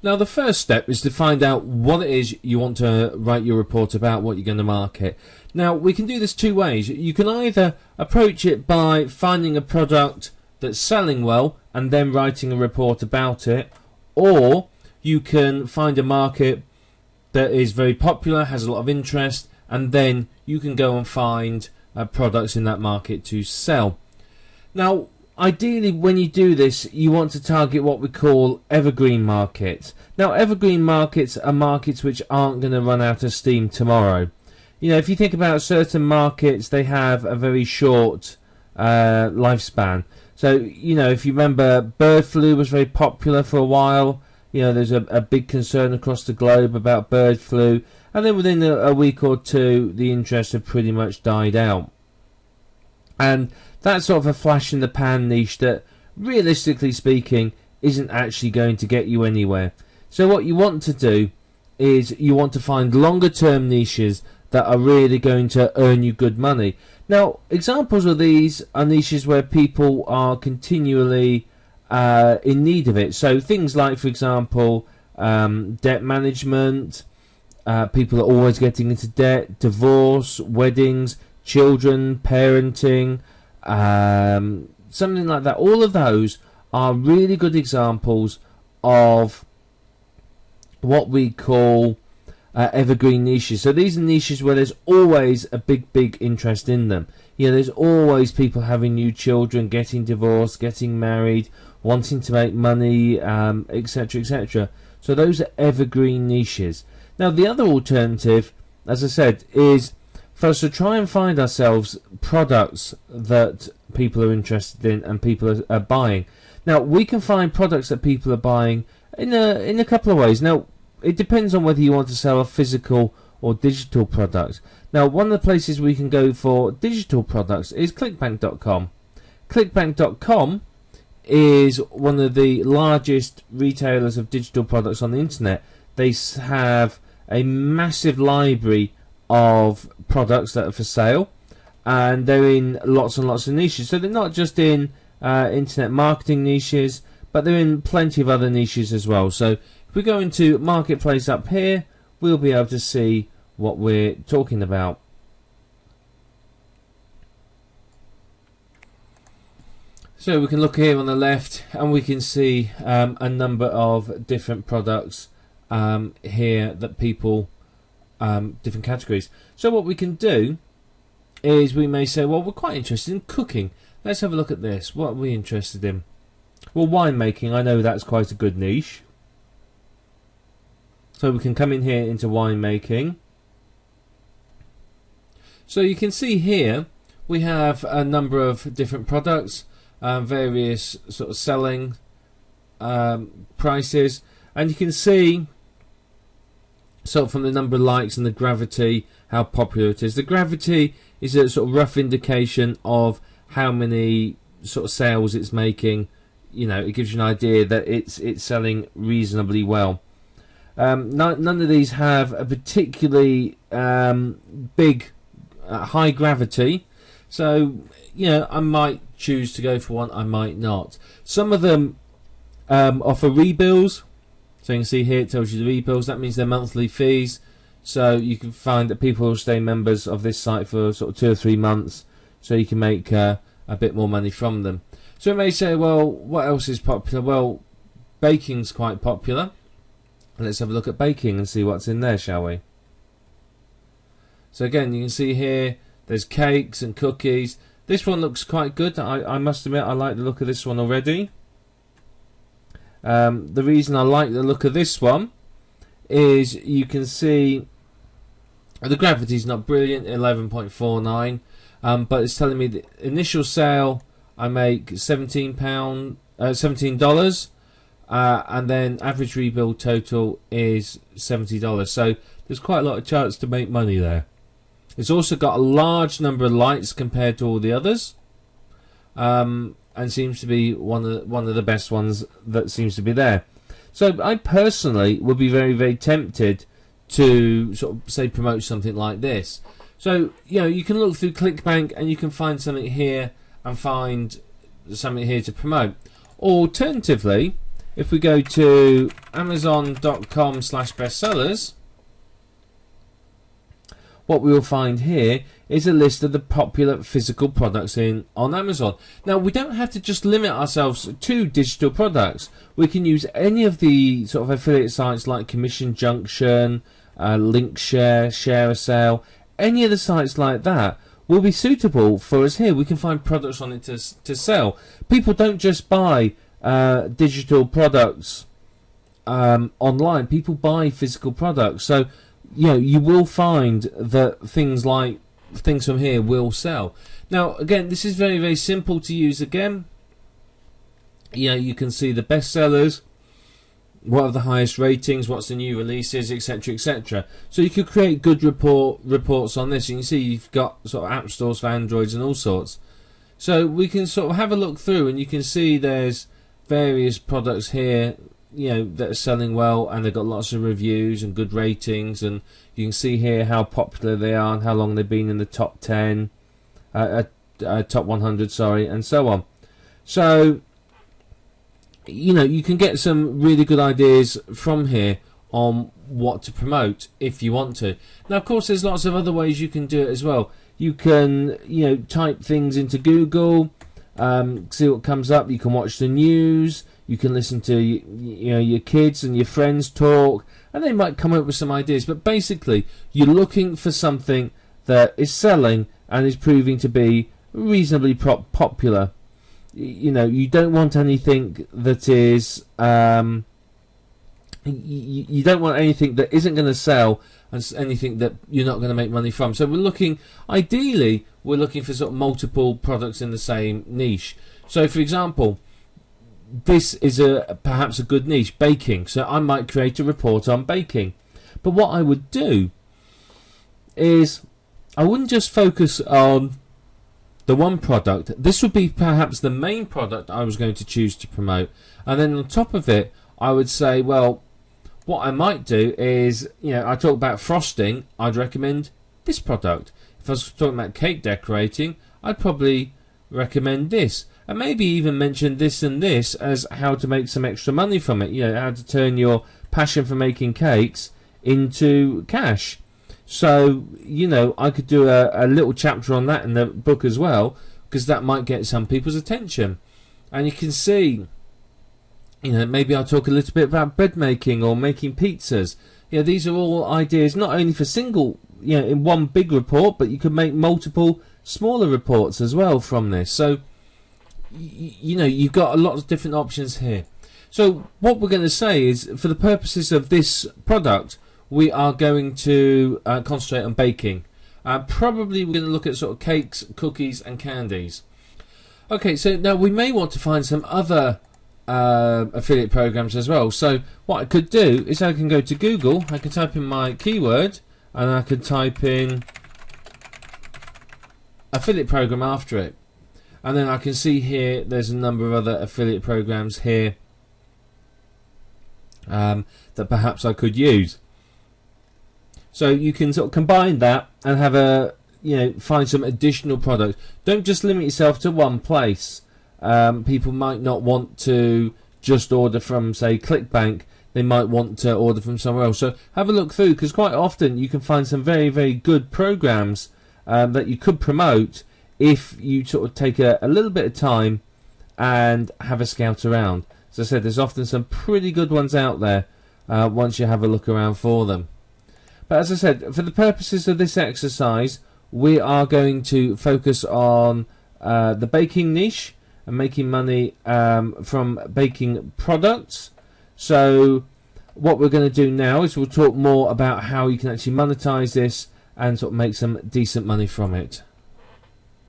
Now the first step is to find out what it is you want to write your report about, what you're going to market. Now we can do this two ways. You can either approach it by finding a product that's selling well and then writing a report about it, or you can find a market that is very popular, has a lot of interest, and then you can go and find products in that market to sell. Now ideally, when you do this, you want to target what we call evergreen markets. Now, evergreen markets are markets which aren't going to run out of steam tomorrow. You know, if you think about certain markets, they have a very short lifespan. So, you know, if you remember, bird flu was very popular for a while. You know, there's a big concern across the globe about bird flu. And then within a week or two, the interest had pretty much died out. And that's sort of a flash in the pan niche that, realistically speaking, isn't actually going to get you anywhere. So what you want to do is you want to find longer term niches that are really going to earn you good money. Now, examples of these are niches where people are continually in need of it. So things like, for example, debt management, people are always getting into debt, divorce, weddings, children, parenting, something like that. All of those are really good examples of what we call evergreen niches. So these are niches where there's always a big interest in them. You know, there's always people having new children, getting divorced, getting married, wanting to make money, etc, etc. So those are evergreen niches. Now the other alternative, as I said, is for us to try and find ourselves products that people are interested in and people are buying. Now we can find products that people are buying in a couple of ways. Now it depends on whether you want to sell a physical or digital product. Now one of the places we can go for digital products is ClickBank.com. ClickBank.com is one of the largest retailers of digital products on the internet. They have a massive library of products that are for sale, and they're in lots and lots of niches. So they're not just in internet marketing niches, but they're in plenty of other niches as well. So if we go into Marketplace up here, we'll be able to see what we're talking about. So we can look here on the left and we can see a number of different products here that people different categories. So what we can do is we may say, well, we're quite interested in cooking. Let's have a look at this. What are we interested in? Well, winemaking, I know that's quite a good niche. So we can come in here into winemaking. So you can see here we have a number of different products, various sort of selling prices, and you can see sort of from the number of likes and the gravity how popular it is. The gravity is a sort of rough indication of how many sort of sales it's making. You know, it gives you an idea that it's selling reasonably well. None of these have a particularly big high gravity, so you know, I might choose to go for one, I might not. Some of them offer rebills. So you can see here it tells you the rebills. That means they're monthly fees. So you can find that people will stay members of this site for sort of 2 or 3 months, so you can make a bit more money from them. So you may say, well, what else is popular? Well, baking's quite popular. Let's have a look at baking and see what's in there, shall we? So again, you can see here there's cakes and cookies. This one looks quite good. I must admit, I like the look of this one already. The reason I like the look of this one is you can see the gravity's not brilliant, 11.49, but it's telling me the initial sale I make $17, and then average rebuild total is $70. So there's quite a lot of chance to make money there. It's also got a large number of lights compared to all the others, and seems to be one of the best ones that seems to be there. So I personally would be very tempted to sort of say promote something like this. So you know, you can look through ClickBank and you can find something here and find something here to promote. Alternatively, if we go to amazon.com/bestsellers, what we will find here is a list of the popular physical products on Amazon. Now, we don't have to just limit ourselves to digital products. We can use any of the sort of affiliate sites like Commission Junction, Linkshare, ShareASale. Any of the sites like that will be suitable for us here. We can find products on it to sell. People don't just buy digital products online. People buy physical products. So, you know, you will find that things from here will sell. Now, again, this is very, very simple to use. Again, you know, you can see the bestsellers, what are the highest ratings, what's the new releases, etc., etc. So you could create good reports on this. You can see you've got sort of app stores for Androids and all sorts. So we can sort of have a look through, and you can see there's various products here, you know, that are selling well, and they've got lots of reviews and good ratings, and you can see here how popular they are and how long they've been in the top 10, top 100, sorry, and so on. So, you know, you can get some really good ideas from here on what to promote if you want to. Now, of course, there's lots of other ways you can do it as well. You can, you know, type things into Google, see what comes up. You can watch the news. You can listen to, you know, your kids and your friends talk, and they might come up with some ideas. But basically, you're looking for something that is selling and is proving to be reasonably popular. You know, you don't want anything that is you don't want anything that isn't going to sell and anything that you're not going to make money from. So we're looking, ideally, we're looking for sort of multiple products in the same niche. So, for example, this is perhaps a good niche, baking. So I might create a report on baking. But what I would do is I wouldn't just focus on the one product. This would be perhaps the main product I was going to choose to promote, and then on top of it I would say, well, what I might do is, you know, I talk about frosting, I'd recommend this product. If I was talking about cake decorating, I'd probably recommend this, and maybe even mention this and this as how to make some extra money from it, you know, how to turn your passion for making cakes into cash. So, you know, I could do a little chapter on that in the book as well, because that might get some people's attention. And you can see, you know, maybe I'll talk a little bit about bread making or making pizzas. You know, these are all ideas not only for single, you know, in one big report, but you could make multiple smaller reports as well from this. So, you know, you've got a lot of different options here. So what we're going to say is, for the purposes of this product, we are going to concentrate on baking. Probably we're going to look at sort of cakes, cookies and candies. Okay, so now we may want to find some other affiliate programs as well. So what I could do is I can go to Google, I can type in my keyword, and I could type in affiliate program after it. And then I can see here there's a number of other affiliate programs here that perhaps I could use. So you can sort of combine that and have a, you know, find some additional products. Don't just limit yourself to one place. People might not want to just order from, say, ClickBank. They might want to order from somewhere else. So have a look through, because quite often you can find some very, very good programs that you could promote if you sort of take a little bit of time and have a scout around. As I said, there's often some pretty good ones out there once you have a look around for them. But as I said, for the purposes of this exercise, we are going to focus on the baking niche and making money from baking products. So what we're going to do now is we'll talk more about how you can actually monetize this and sort of make some decent money from it.